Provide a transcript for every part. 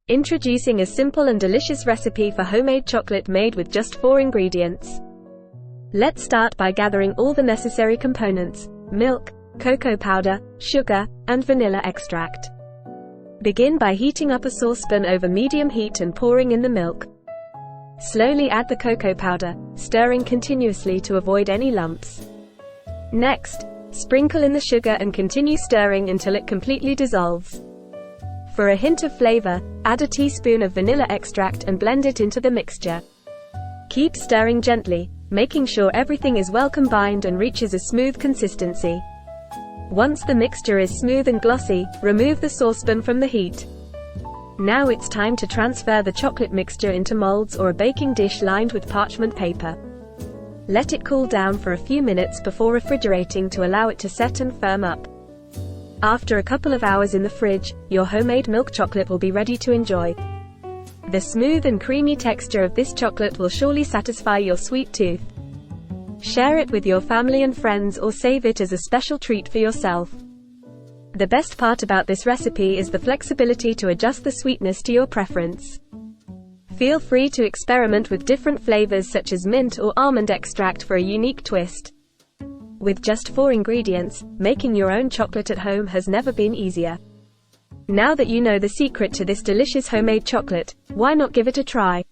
Introducing a simple and delicious recipe for homemade chocolate made with just 4 ingredients. Let's start by gathering all the necessary components: milk, cocoa powder, sugar, and vanilla extract. Begin by heating up a saucepan over medium heat and pouring in the milk. Slowly add the cocoa powder, stirring continuously to avoid any lumps. Next, sprinkle in the sugar and continue stirring until it completely dissolves. For a hint of flavor, add a teaspoon of vanilla extract and blend it into the mixture. Keep stirring gently, making sure everything is well combined and reaches a smooth consistency. Once the mixture is smooth and glossy, remove the saucepan from the heat. Now it's time to transfer the chocolate mixture into molds or a baking dish lined with parchment paper. Let it cool down for a few minutes before refrigerating to allow it to set and firm up. After a couple of hours in the fridge, your homemade milk chocolate will be ready to enjoy. The smooth and creamy texture of this chocolate will surely satisfy your sweet tooth. Share it with your family and friends or save it as a special treat for yourself. The best part about this recipe is the flexibility to adjust the sweetness to your preference. Feel free to experiment with different flavors such as mint or almond extract for a unique twist. With just 4 ingredients, making your own chocolate at home has never been easier. Now that you know the secret to this delicious homemade chocolate, why not give it a try?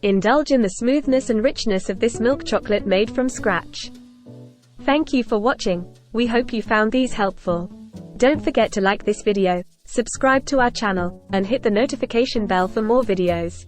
Indulge in the smoothness and richness of this milk chocolate made from scratch. Thank you for watching. We hope you found these helpful. Don't forget to like this video, subscribe to our channel, and hit the notification bell for more videos.